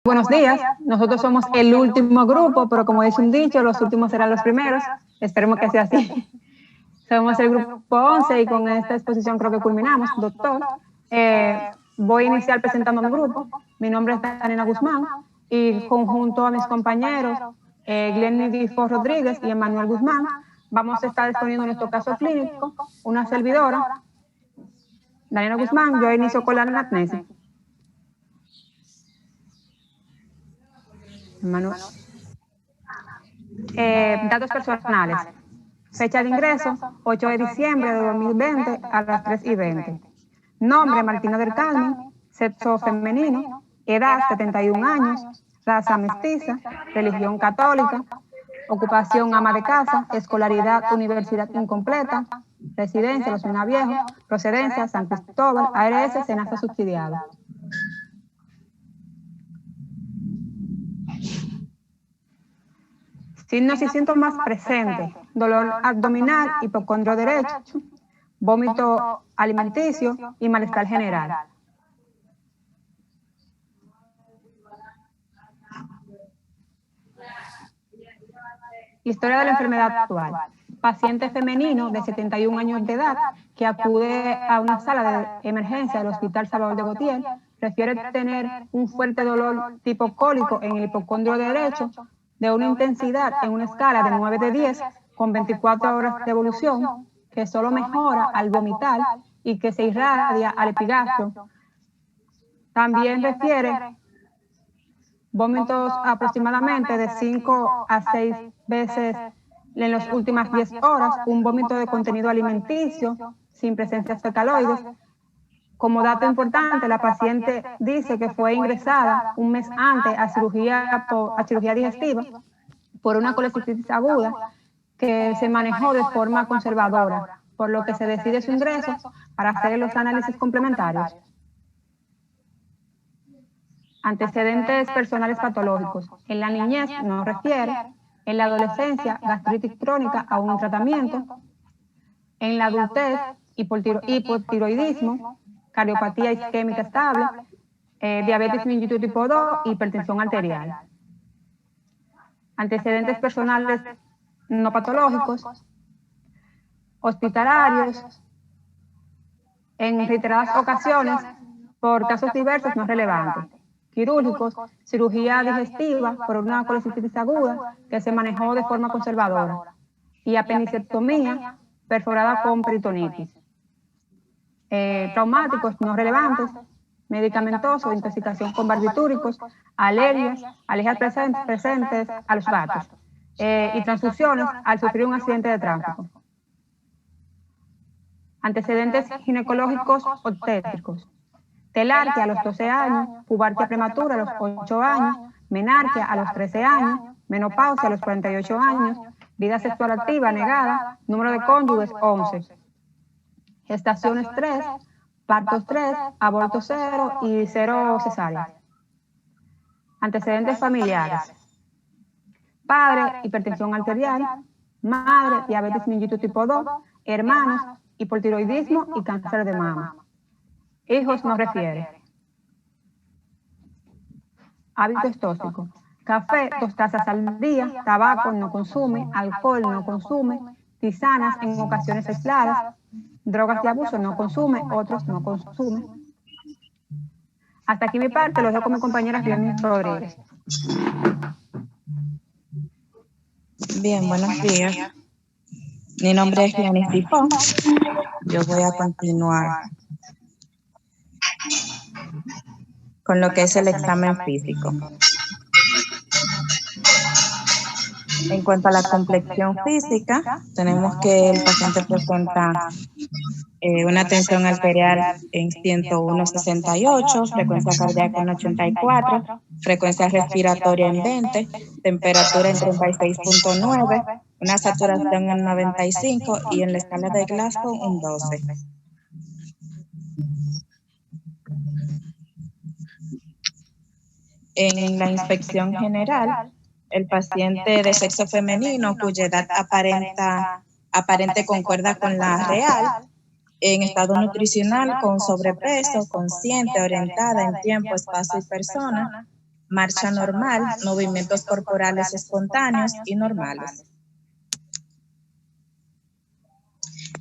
Buenos días, nosotros somos el último grupo, pero como dice un dicho, los últimos serán los primeros. Esperemos que sea así. Somos el grupo 11 y con esta exposición creo que culminamos, doctor. Voy a iniciar presentando a mi grupo. Mi nombre es Daniela Guzmán y conjunto a mis compañeros, Glenny Difo Rodríguez y Emmanuel Guzmán, vamos a estar exponiendo nuestro caso clínico, una servidora, Daniela Guzmán. Yo inicio con la anamnesis. Datos personales. Fecha de ingreso, 8 de diciembre de 2020 a las 3:20. Nombre, Martina del Carmen. Sexo femenino. Edad, 71 años. Raza mestiza. Religión católica. Ocupación, ama de casa. Escolaridad, universidad incompleta. Residencia, Los Minas Viejos. Procedencia, San Cristóbal. ARS, Senasa subsidiado. Signos y síntomas presentes: dolor abdominal, hipocondrio derecho, vómito alimenticio y malestar general. Historia de la enfermedad actual. Paciente femenino de 71 años de edad que acude a una sala de emergencia del Hospital Salvador de Gautier, refiere tener un fuerte dolor tipo cólico en el hipocondrio derecho, de una intensidad en una escala de 9 de 10, con 24 horas de evolución, que solo mejora al vomitar y que se irradia al epigastrio. También refiere vómitos aproximadamente de 5 a 6 veces en las últimas 10 horas, un vómito de contenido alimenticio sin presencia de fecaloides. Como dato importante, la paciente dice que fue ingresada un mes antes a cirugía digestiva por una colecistitis aguda que se manejó de forma conservadora, por lo que se decide su ingreso para hacer los análisis complementarios. Antecedentes personales patológicos. En la niñez no refiere, en la adolescencia gastritis crónica aún en tratamiento, en la adultez hipotiroidismo, cardiopatía isquémica estable, diabetes mellitus tipo 2, hipertensión arterial. Antecedentes personales no patológicos, hospitalarios, en reiteradas ocasiones por casos diversos no relevantes, quirúrgicos, cirugía digestiva por una colecistitis aguda que se manejó de forma conservadora, y apendicectomía perforada con peritonitis. Traumáticos no relevantes, medicamentosos, intoxicación con barbitúricos, alergias presentes a los gatos, y transfusiones al sufrir un accidente de tránsito. Antecedentes ginecológicos obstétricos: telarquía a los 12 años, pubarquia prematura a los 8 años, menarquia a los 13 años, menopausia a los 48 años, vida sexual activa negada, número de cónyuges 11. Gestaciones 3, partos 3, aborto 0 y 0 cesáreas. Antecedentes familiares: padre, hipertensión arterial; madre, diabetes mellitus tipo 2; hermanos, hipotiroidismo y cáncer de mama. Hijos no refiere. Hábitos tóxicos: café 2 tazas al día, tabaco no consume, alcohol no consume, tisanas en ocasiones aisladas, drogas de abuso no consume, otros no consume. Hasta aquí mi parte, lo dejo con mi compañera Glenny Rodríguez. Bien, buenos días. Mi nombre es Glenny Difo. Yo voy a continuar con lo que es el examen físico. En cuanto a la complexión física, tenemos que el paciente presenta una tensión arterial en 101/68, frecuencia cardíaca en 84, frecuencia respiratoria en 20, temperatura en 36.9, una saturación en 95 y en la escala de Glasgow un 12. En la inspección general, el paciente de sexo femenino cuya edad aparente concuerda con la real, en estado nutricional, con sobrepeso, consciente, orientada en tiempo, espacio y persona, marcha normal, movimientos corporales espontáneos y normales.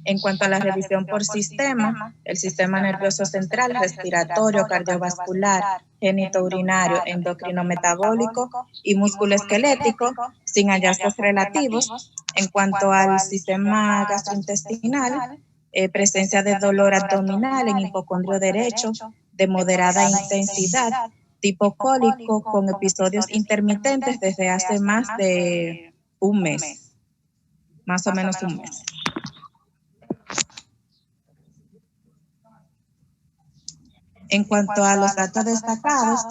En cuanto a la revisión por sistema, el sistema nervioso central, respiratorio, cardiovascular, genitourinario, endocrino-metabólico y musculoesquelético, sin hallazgos relativos. En cuanto al sistema gastrointestinal, presencia de dolor abdominal en hipocondrio derecho de moderada intensidad, tipo cólico, con episodios intermitentes desde hace más de un mes, más o menos un mes. En cuanto a los datos destacados,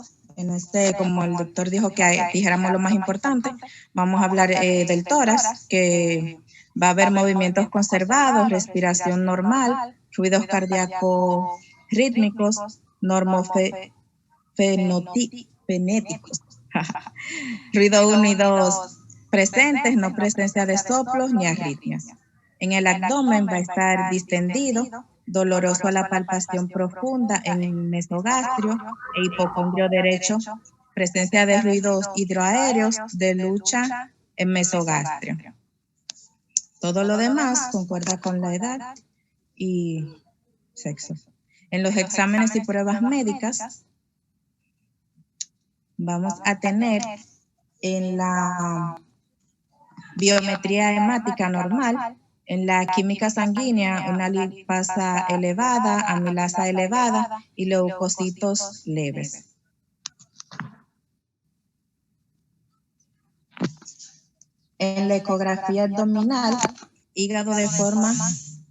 como el doctor dijo que dijéramos lo más importante, vamos a hablar del tórax, que va a haber movimientos conservados, respiración normal, ruidos cardíacos rítmicos, normofenéticos, ruido 1 y 2 presentes, no presencia de soplos ni arritmias. En el abdomen va a estar distendido, doloroso a la palpación profunda en el mesogastrio e hipocondrio derecho, presencia de ruidos hidroaéreos de lucha en mesogastrio. Todo lo demás concuerda con la edad y sexo. En los exámenes y pruebas médicas vamos a tener en la biometría hemática normal, en la química sanguínea, una lipasa elevada, amilasa elevada y leucocitos leves. En la ecografía abdominal, hígado de forma,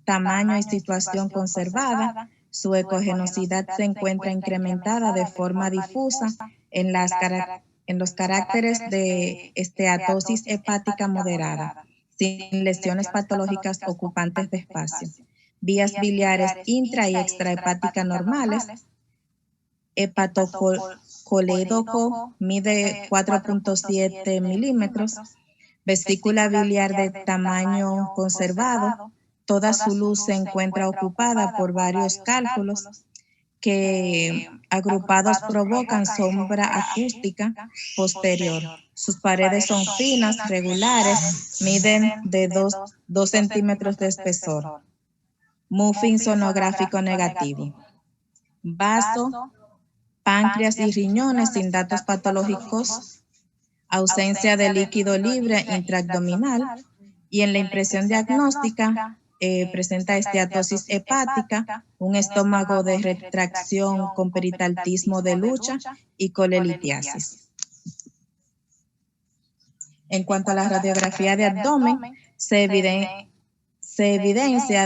tamaño y situación conservada, su ecogenosidad se encuentra incrementada de forma difusa en los caracteres de esteatosis hepática moderada, sin lesiones patológicas ocupantes de espacio, vías biliares intra y extrahepáticas normales, hepatocolédoco mide 4.7 milímetros, vesícula biliar de tamaño conservado, toda su luz se encuentra ocupada por varios cálculos que agrupados provocan sombra acústica posterior. Sus paredes son finas, regulares, miden de 2 centímetros de espesor. Muffin sonográfico negativo. Vaso, páncreas y riñones sin datos patológicos, ausencia de líquido libre intraabdominal, y en la impresión diagnóstica presenta esteatosis hepática, un estómago de retracción con peritaltismo de lucha y colelitiasis. En cuanto a la radiografía de abdomen, se evidencia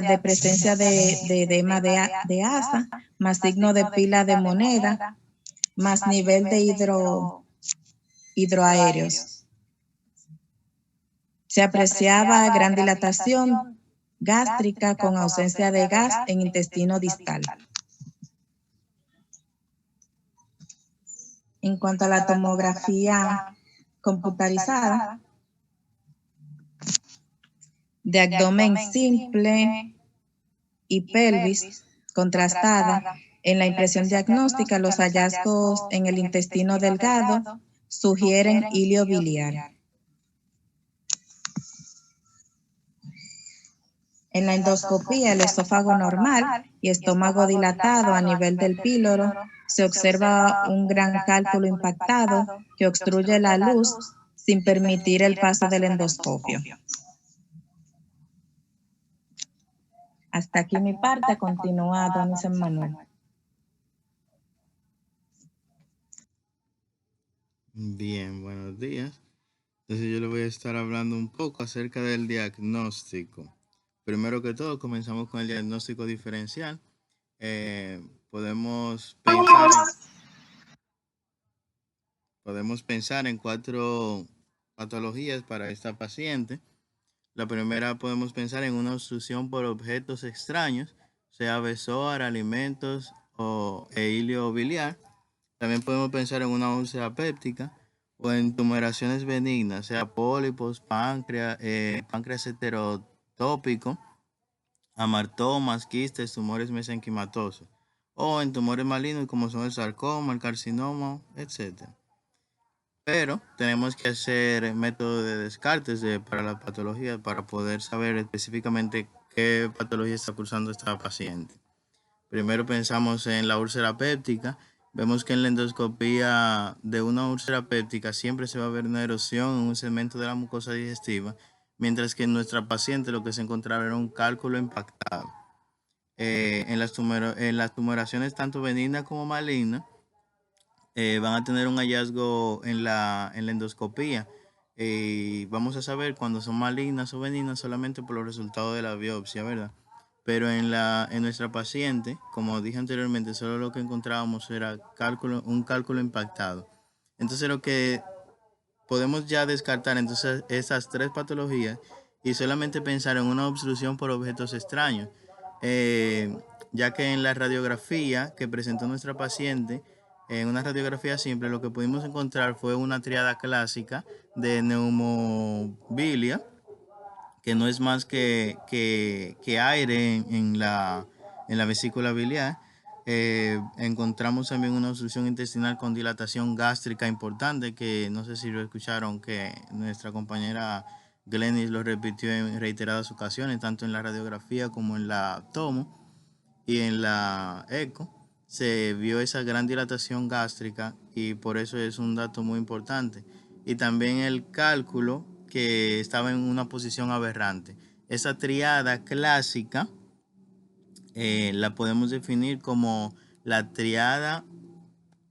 de presencia de edema de asa, más signo de pila de moneda, más nivel de hidroaéreos. Se apreciaba gran dilatación gástrica con ausencia de gas en intestino distal. En cuanto a la tomografía computarizada, de abdomen simple y pelvis contrastada, en la impresión diagnóstica los hallazgos en el intestino delgado sugieren hilio biliar. En la endoscopía, el esófago normal y estómago dilatado a nivel del píloro, se observa un gran cálculo impactado que obstruye la luz sin permitir el paso del endoscopio. Hasta aquí mi parte, continúa don Isen Manuel. Bien, buenos días. Entonces yo le voy a estar hablando un poco acerca del diagnóstico. Primero que todo, comenzamos con el diagnóstico diferencial. Podemos pensar en 4 patologías para esta paciente. La primera, podemos pensar en una obstrucción por objetos extraños, sea besoar, alimentos e hilio biliar. También podemos pensar en una úlcera péptica o en tumoraciones benignas, sea pólipos, páncreas heterotópico, amartomas, quistes, tumores mesenquimatosos, o en tumores malignos como son el sarcoma, el carcinoma, etc. pero tenemos que hacer método de descartes para la patología para poder saber específicamente qué patología está cursando esta paciente. Primero pensamos en la úlcera péptica. Vemos que en la endoscopía de una úlcera péptica siempre se va a ver una erosión en un segmento de la mucosa digestiva, mientras que en nuestra paciente lo que se encontraba era un cálculo impactado. En las tumoraciones tanto benignas como malignas, van a tener un hallazgo en la endoscopía. Vamos a saber cuando son malignas o benignas solamente por los resultados de la biopsia, ¿verdad? Pero en nuestra paciente, como dije anteriormente, solo lo que encontrábamos era un cálculo impactado. Entonces lo que podemos ya descartar entonces esas tres patologías y solamente pensar en una obstrucción por objetos extraños, ya que en la radiografía que presentó nuestra paciente, en una radiografía simple, lo que pudimos encontrar fue una triada clásica de neumobilia, que no es más que aire en la vesícula biliar. Encontramos también una obstrucción intestinal con dilatación gástrica importante, que no sé si lo escucharon, que nuestra compañera Glenis lo repitió en reiteradas ocasiones, tanto en la radiografía como en la tomo y en la eco. Se vio esa gran dilatación gástrica y por eso es un dato muy importante. Y también el cálculo que estaba en una posición aberrante. Esa triada clásica la podemos definir como la triada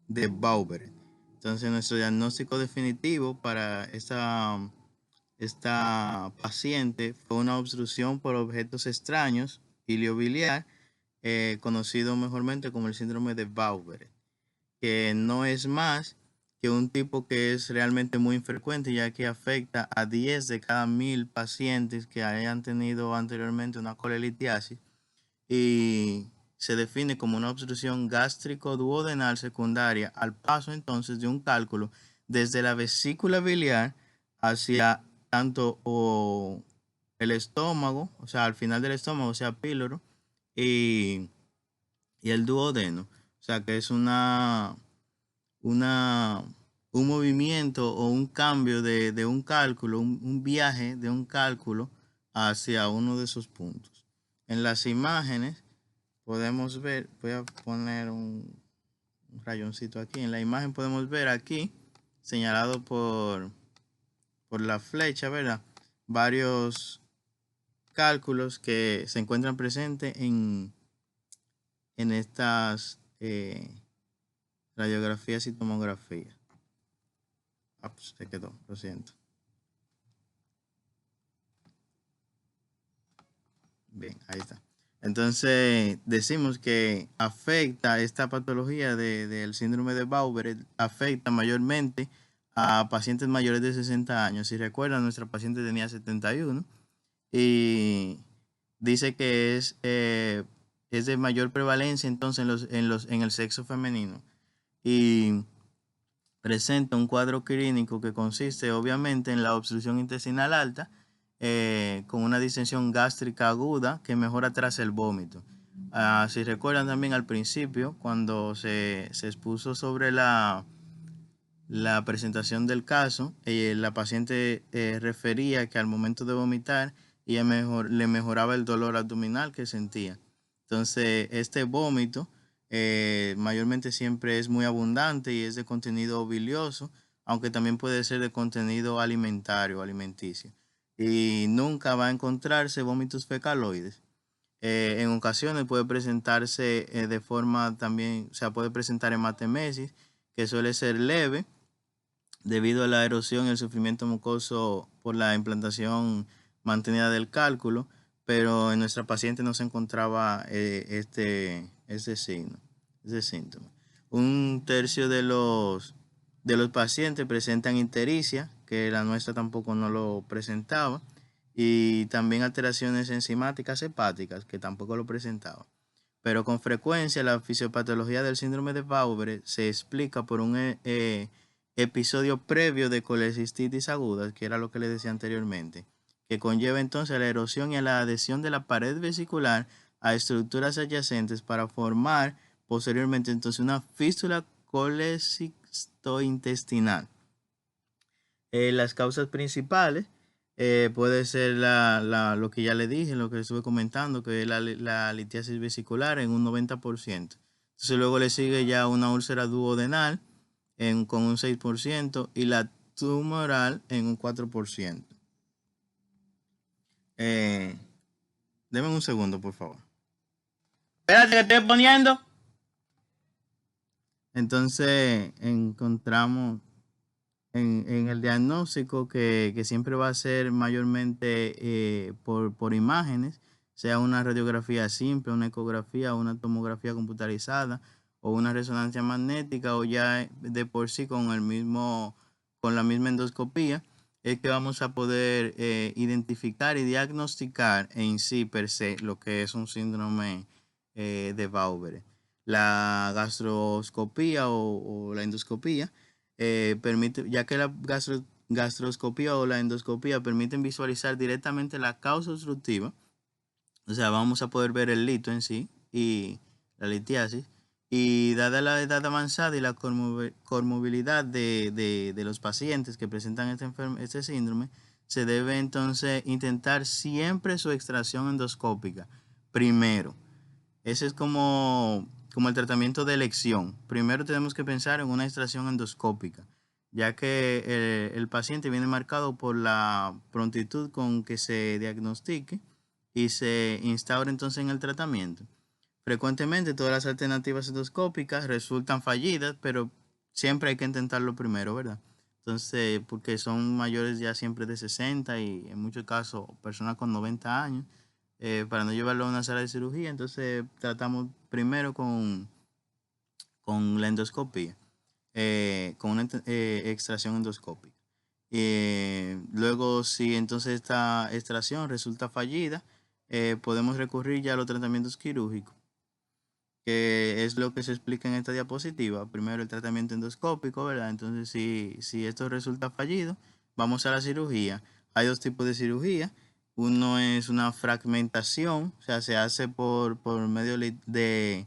de Bauer. Entonces nuestro diagnóstico definitivo para esta paciente fue una obstrucción por objetos extraños iliobiliar, conocido mejormente como el síndrome de Bauer, que no es más que un tipo que es realmente muy infrecuente, ya que afecta a 10 de cada 1000 pacientes que hayan tenido anteriormente una colelitiasis, y se define como una obstrucción gástrico-duodenal secundaria al paso entonces de un cálculo desde la vesícula biliar hacia tanto el estómago, o sea, al final del estómago, o sea, píloro, y, y el duodeno. O sea, que es una, un movimiento o un cambio de un cálculo, un viaje de un cálculo hacia uno de esos puntos. En las imágenes podemos ver, voy a poner un rayoncito aquí, en la imagen podemos ver aquí, señalado por la flecha, ¿verdad? Varios cálculos que se encuentran presentes en estas radiografías y tomografías. Pues se quedó, lo siento. Bien, ahí está. Entonces, decimos que afecta esta patología del síndrome de Bauer, afecta mayormente a pacientes mayores de 60 años. Si recuerdan, nuestra paciente tenía 71 y dice que es de mayor prevalencia entonces en el sexo femenino y presenta un cuadro clínico que consiste obviamente en la obstrucción intestinal alta, con una distensión gástrica aguda que mejora tras el vómito. Si recuerdan también al principio, cuando se expuso sobre la presentación del caso, la paciente refería que al momento de vomitar ella le mejoraba el dolor abdominal que sentía. Entonces, este vómito mayormente siempre es muy abundante y es de contenido bilioso, aunque también puede ser de contenido alimentario, alimenticio. Y nunca va a encontrarse vómitos fecaloides. En ocasiones puede presentarse de forma también, o sea, puede presentar hematemesis, que suele ser leve debido a la erosión y el sufrimiento mucoso por la implantación mantenida del cálculo, pero en nuestra paciente no se encontraba ese síntoma. Un tercio de los pacientes presentan ictericia, que la nuestra tampoco no lo presentaba, y también alteraciones enzimáticas hepáticas, que tampoco lo presentaba. Pero con frecuencia la fisiopatología del síndrome de Bauer se explica por un episodio previo de colecistitis aguda, que era lo que les decía anteriormente, que conlleva entonces la erosión y a la adhesión de la pared vesicular a estructuras adyacentes para formar posteriormente entonces una fístula colecistointestinal. Las causas principales puede ser lo que ya le dije, lo que estuve comentando, que es la litiasis vesicular en un 90%. Entonces luego le sigue ya una úlcera duodenal con un 6% y la tumoral en un 4%. Deme un segundo, por favor. Espérate que estoy poniendo. Entonces encontramos en el diagnóstico que siempre va a ser mayormente por imágenes, sea una radiografía simple, una ecografía, una tomografía computarizada o una resonancia magnética, o ya de por sí con la misma endoscopía, es que vamos a poder identificar y diagnosticar en sí per se lo que es un síndrome de Bauer. La gastroscopía o la endoscopía permite, ya que la gastroscopía o la endoscopía permiten visualizar directamente la causa obstructiva, o sea, vamos a poder ver el lito en sí y la litiasis, y dada la edad avanzada y la comorbilidad de los pacientes que presentan este síndrome, se debe entonces intentar siempre su extracción endoscópica primero. Ese es como el tratamiento de elección. Primero tenemos que pensar en una extracción endoscópica, ya que el paciente viene marcado por la prontitud con que se diagnostique y se instaura entonces en el tratamiento. Frecuentemente todas las alternativas endoscópicas resultan fallidas, pero siempre hay que intentarlo primero, ¿verdad? Entonces, porque son mayores ya siempre de 60 y en muchos casos personas con 90 años. Para no llevarlo a una sala de cirugía, entonces tratamos primero con la endoscopía, con una extracción endoscópica. Luego, si entonces esta extracción resulta fallida, podemos recurrir ya a los tratamientos quirúrgicos, que es lo que se explica en esta diapositiva. Primero el tratamiento endoscópico, ¿verdad? Entonces, si esto resulta fallido, vamos a la cirugía. Hay dos tipos de cirugía. Uno es una fragmentación, o sea, se hace por medio de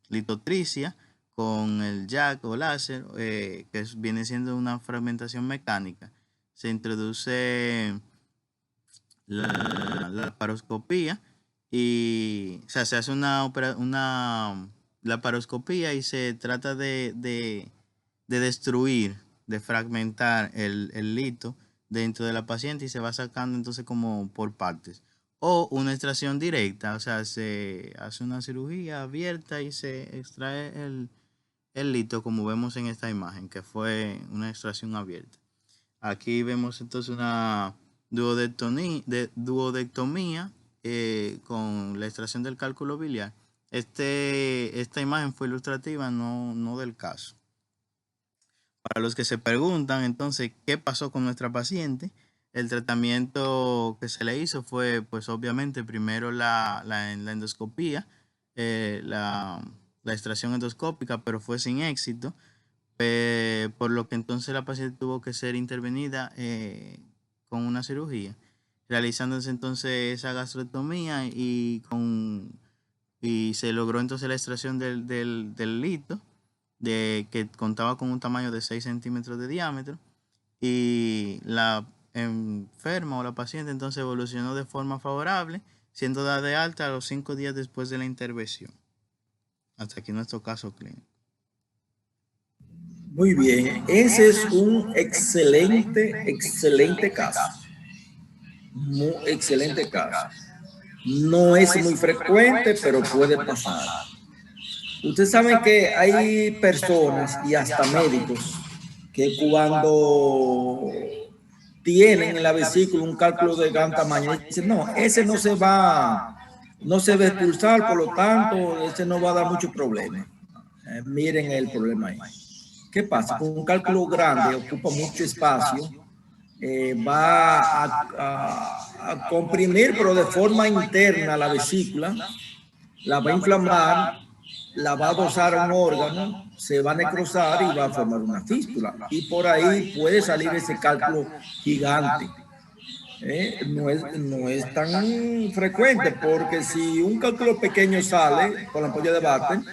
litotricia con el jack o láser, que viene siendo una fragmentación mecánica. Se introduce la laparoscopía y, o sea, se hace una laparoscopía y se trata de destruir, de fragmentar el lito dentro de la paciente y se va sacando entonces como por partes. O una extracción directa, o sea, se hace una cirugía abierta y se extrae el lito, como vemos en esta imagen, que fue una extracción abierta. Aquí vemos entonces una duodectomía con la extracción del cálculo biliar. Esta imagen fue ilustrativa, no del caso. Para los que se preguntan entonces qué pasó con nuestra paciente, el tratamiento que se le hizo fue, pues obviamente, primero la endoscopía, la extracción endoscópica, pero fue sin éxito, por lo que entonces la paciente tuvo que ser intervenida con una cirugía, realizándose entonces esa gastrectomía y se logró entonces la extracción del lito, que contaba con un tamaño de 6 centímetros de diámetro, y la enferma o la paciente entonces evolucionó de forma favorable, siendo dada de alta a los 5 días después de la intervención. Hasta aquí nuestro caso clínico. Muy bien, ese es un excelente caso. Muy excelente caso. No es muy frecuente, pero puede pasar. Ustedes saben que hay personas y hasta médicos que cuando tienen en la vesícula un cálculo de gran tamaño, dicen, no, ese no se va a expulsar, por lo tanto, ese no va a dar mucho problema. Miren el problema ahí. ¿Qué pasa? Con un cálculo grande ocupa mucho espacio, va a comprimir, pero de forma interna la vesícula, la va a inflamar, la va a dosar a un órgano, se va a necrosar y va a formar una fístula. Y por ahí puede salir ese cálculo gigante. No es tan frecuente, porque si un cálculo pequeño sale con la ampolla de Barton,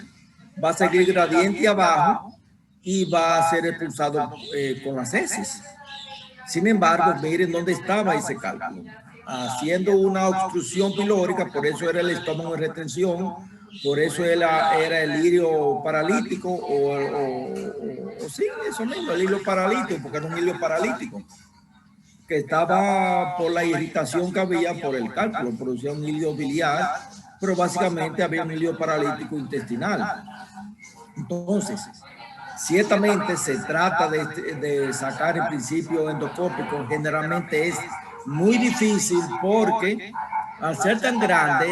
va a seguir gradiente abajo y va a ser expulsado con las heces. Sin embargo, miren dónde estaba ese cálculo. Haciendo una obstrucción pilórica, por eso era el estómago en retención, por eso era el ilio paralítico, o sí, eso mismo, el ilio paralítico, porque era un ilio paralítico, que estaba por la irritación que había por el cálculo, producía un ilio biliar, pero básicamente había un ilio paralítico intestinal. Entonces, ciertamente se trata de sacar el principio endoscópico, generalmente es muy difícil porque al ser tan grande,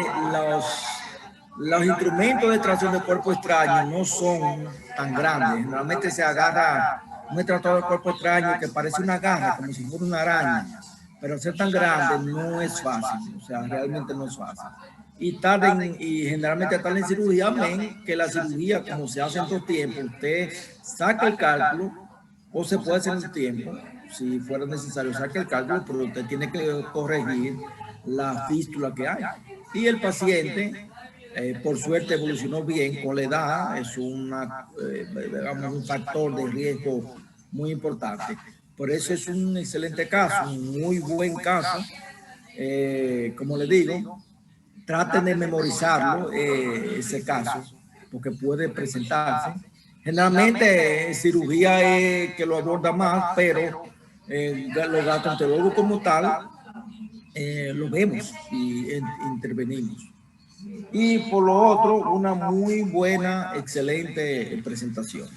los instrumentos de extracción de cuerpo extraño no son tan grandes. Generalmente se agarra un extractor de cuerpo extraño que parece una garra, como si fuera una araña, pero al ser tan grande no es fácil, o sea, realmente no es fácil. Y generalmente tardan en cirugía, amén, que la cirugía, como se hace en 2 tiempos, usted saca el cálculo o se puede hacer en 1 tiempo, si fuera necesario, saca el cálculo, pero usted tiene que corregir la fístula que hay. Y el paciente, por suerte, evolucionó bien con la edad, es digamos, un factor de riesgo muy importante. Por eso es un excelente caso, un muy buen caso. Como le digo, traten de memorizarlo, ese caso, porque puede presentarse. Generalmente cirugía es que lo aborda más, pero los gastroenterólogos como tal lo vemos y intervenimos. Y por lo otro, una muy buena, excelente presentación.